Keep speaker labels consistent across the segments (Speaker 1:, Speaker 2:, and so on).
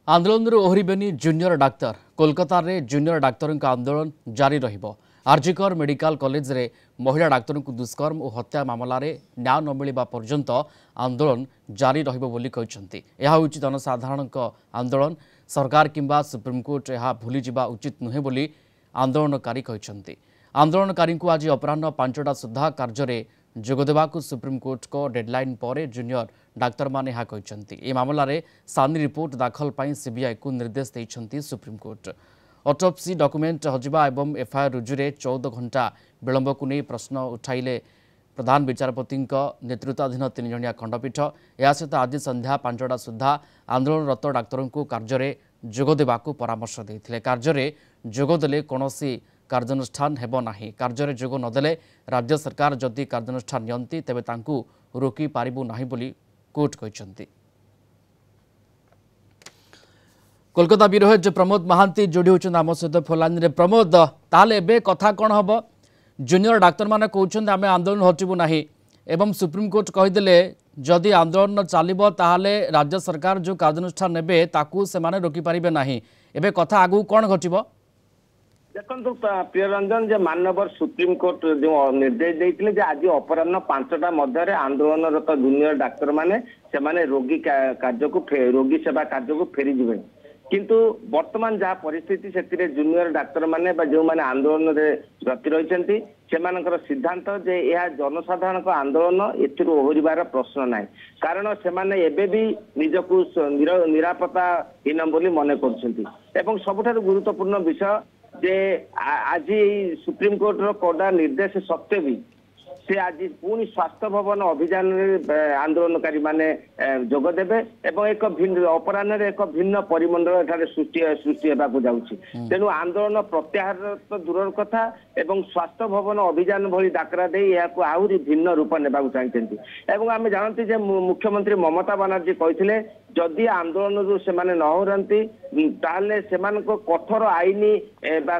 Speaker 1: आंदोलन ओहरिबेनी junior doctor Kolkata रे junior doctor आंदोलन जारी रहिबो। आरजीकर मेडिकल कॉलेज रे महिला डाक्तर को दुष्कर्म और हत्या मामला रे न्याय न मिलवा पर्यंत आंदोलन जारी रहिबो बोली कहिसंती। यह होची जनसाधारण आंदोलन सरकार किंबा सुप्रीमकोर्ट यह भूली जिबा उचित नुहे बोली आंदोलनकारी कहिसंती। आंदोलनकारी को आज अपराह्न 5टा सुधा कार्य जोगदेवाकू सुप्रीमकोर्ट को डेडलाइन पर जूनियर डाक्तर माने यह कहते। ए मामला रे सानी रिपोर्ट दाखल पाई सीबीआई को निर्देश देइछंती सुप्रीमकोर्ट। ऑटोप्सी डॉक्यूमेंट हजिबा एवं एफआईआर रुजुरे 14 घंटा विलंब को नहीं प्रश्न उठाइले प्रधान विचारपति नेतृत्वाधीन 3 जणिया खंडपीठ। या सहित आज संध्या 5टा सुधा आंदोलनरत डाक्तर को कार्य जोगदेवाकू परामर्श देइथिले। कार्य जोगदेले कौनसी कार्यानुष्ठान हेब नाही। कार्य जोग नदेले राज्य सरकार जदि कार्यानुष्ठान नियंती तेबे तांकू रोकी पारिबु नाही बोली कोर्ट कहते। कोलकाता ब्यूरो जो प्रमोद महांती जोड़ी होचन आम सहित फोलाइन रे। प्रमोद ताले एबे कथा कोन हबो? जूनियर डाक्तर माने कहउछन आमे आंदोलन हटिबु नाही एवं सुप्रीमकोर्ट कहिदेले जदि आंदोलन चलिबो ताहाले राज्य सरकार जो कार्यानुष्ठान नेबे ताकू से माने रोकी पारिबे नाही। एबे कथा आगु कोन घटिबो?
Speaker 2: देखो प्रियरंजन जे मानवर सुप्रीमकोर्ट जो निर्देश देते आज अपराह्न 5टा मध्य आंदोलनरत जूनियर डाक्तर माने से माने रोगी कार्य को रोगी सेवा कार्य को फेरी जिवे। किंतु वर्तमान जहाँ परिस्थिति से जूनियर डाक्तर माने जो माने आंदोलन रे गति रही सेमानकर सिद्धांत जे यह जनसाधारण आंदोलन एथिर ओहरिबार प्रश्न ना कारण से माने एबे भी निजकू निरापत्ताहीन बोली मन कर सबुठारु गुरुत्वपूर्ण विषय जे आज सुप्रीमकोर्ट कड़ा निर्देश सत्वे भी से आज पुणी स्वास्थ्य भवन अभियान आंदोलनकारी माने जोगदेवे एवं एक भिन्न अपराह्न एक भिन्न परिमंडल सृष्टि होगा जाऊँगी। तेणु आंदोलन प्रत्याहार तो दूर कथा एवं स्वास्थ्य भवन अभियान भली डाकरा दे आहरी भिन्न रूप नेबा चाहते। आम जानते मुख्यमंत्री ममता बनर्जी कहते जदि आंदोलन से न होती ताले कठोर आईन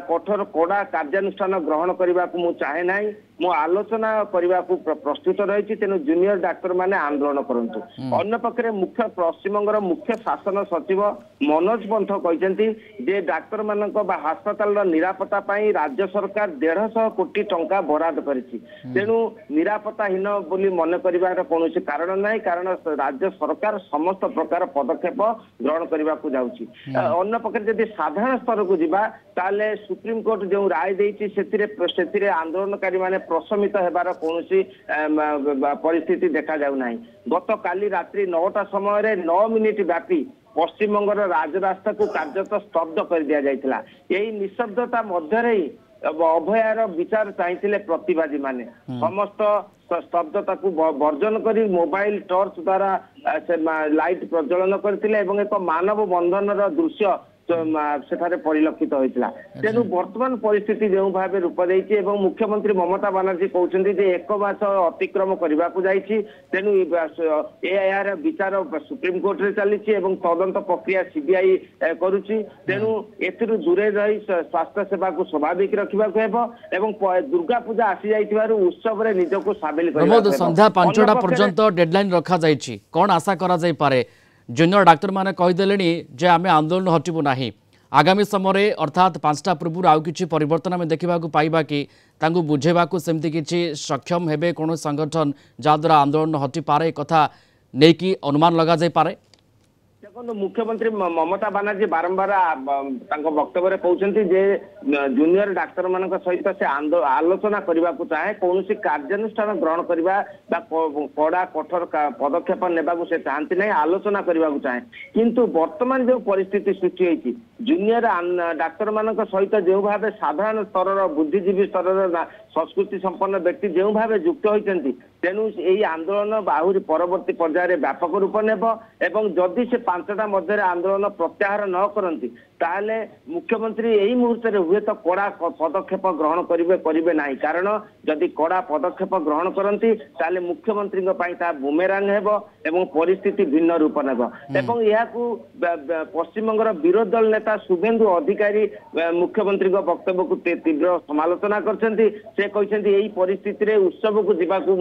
Speaker 2: कठोर कड़ा कार्यानुष्ठान ग्रहण करने को चाहे ना मु आलोचना करने को प्रस्तुत रही। तेणु जूनियर डाक्तर माने आंदोलन करंतु। अन्य पक्षे मुख्य पश्चिमबंगर मुख्य शासन सचिव मनोज पंथ कहते जे डाक्तर मानक हास्पाताल निरापत्ता पाई राज्य सरकार 150 कोटी टंका बराद करिछि। तेणु निरापत्ताहीन बोली मन करिवार कोनोसी कारण नाही कारण राज्य सरकार समस्त प्रकार पदक्षेप ग्रहण करने को जाउछि। अन्य पक्षे जदि साधारण स्तर को जिबा ताले सुप्रीमकोर्ट जो राय देइछि सेथिरे आंदोलनकारी माने प्रशमित हेबार कोनोसी परिस्थिति देखा जाउ नाही। गत काली रात्रि 9टा समय 9 मिनिट व्यापी पश्चिमबंगर राजरास्ता को कार्यत स्तब्ध कर दिया जाइथिला। यही निशब्दता मध्य ही अभयार विचार चाहिए प्रतिवादी माने समस्त स्तब्धता को वर्जन कर मोबाइल टॉर्च द्वारा लाइट प्रज्वलन करथिले एवं एक मानव बंधन दृश्य सेठारे परिलक्षित होइतिला। तेणु वर्तमान परिस्थिति जो भाव रूप देइछि एवं मुख्यमंत्री ममता बनर्जी कहउछन्ति जे 1 मास अतिक्रम करबा को जाइछि। तेणु यार विचार सुप्रीम कोर्ट रे चलिछि एवं तदंत प्रक्रिया सीबीआई करूछि। तेणु एथिरु दूरे रही स्वास्थ्य सेवा को स्वाभाविक रखिबा को हेबो एवं दुर्गा पूजा आसी जाइथिबारु उत्सव रे निजको शामिल करबा।
Speaker 1: प्रमोद संध्या 5टा पर्यंत डेडलाइन रखा जाइछि कोन आशा करा जाई पारे? जूनियर डाक्तर माने कहीदेले जे आमे आंदोलन हटिबु नाही। आगामी समय अर्थात 5टा पूर्व आउ किछि परिवर्तन आमे देखा पाइबा कि तांगु बुझेबाकू सेमती किछि सक्षम हेबे कोन संगठन जाद्वारा आंदोलन हटि पारे कथा नेकी अनुमान लगा जाई पारे?
Speaker 2: देखो मुख्यमंत्री ममता बनर्जी बारंबार वक्तव्य कहते जे जूनियर डाक्तर मान सहित से आलोचना करने को चाहे कौन कार्यानुष्ठान ग्रहण करने कड़ा कठोर पदक्षेप नेबा से चाहती नहीं आलोचना करने को चाहे। किंतु वर्तमान जो परिस्थिति सृष्टि होती जूनियर डाक्तर मान सहित जो भाव साधारण स्तर बुद्धिजीवी स्तर संस्कृति संपन्न व्यक्ति जो भाव युक्त होती तेणु यही आंदोलन आहरी परवर्ती पर्यायर व्यापक रूप नेब एवं जदि से 5टा मध्य आंदोलन प्रत्याहार न करती ताहले मुख्यमंत्री यही मुहूर्त में हुए तो कड़ा पदक्षेप ग्रहण करेंगे ना कारण जदि कड़ा पदक्षेप ग्रहण करती ताहले मुख्यमंत्री बुमेरांग हेब एवं परिस्थिति भिन्न रूप नेब एवं यह पश्चिमबंगर विरोधी दल नेता नेता शुभेन्दु अधिकारी मुख्यमंत्री वक्तव्य को तीव्र समालोचना करछन्ती से कहछन्ती एही परिस्थिति रे उत्सव को जीवाकू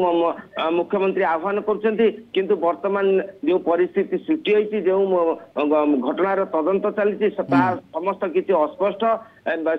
Speaker 2: मुख्यमंत्री आह्वान करछन्ती किंतु वर्तमान जो परिस्थिति सृष्टि होईची जो घटनार तदंत चली समस्त किसी अस्पष्ट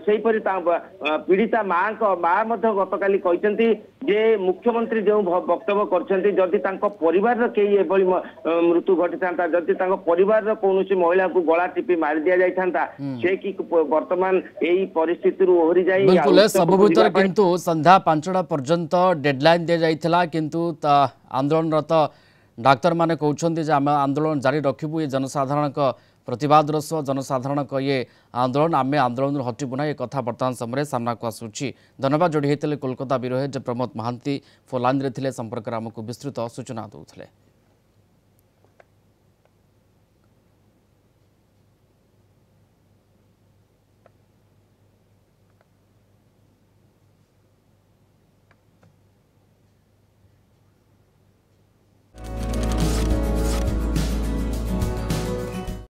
Speaker 2: सेहीपरि पीड़िता माँ गतकाली कहते जे मुख्यमंत्री जो वक्तव्य करछन्ती जदि तांको परिवार कई एभली मृत्यु घटी था जदि तांको परिवार कौन महिला को गला टिपी मारी दिया जाइथांता से कि वर्तमान यही परिस्थिति ओहरी जाई
Speaker 1: बिल्कुल सब भीतर किंतु संध्या 5टा पर्यंत डेडलाइन दे जाइथिला किंतु आंदोलनरत डाक्तर माने कहउछन्ती जे आम आंदोलन जारी रखिबु ये जनसाधारण प्रतिवाद रस जनसाधारण ये आंदोलन आमे आंदोलन हटिबुना ये कथा वर्तमान समय सामना को आसुची। धन्यवाद जोड़ी होते Kolkata bureau head Pramod Mahanti phone line रे थिले संपर्क आमको विस्तृत सूचना दौले।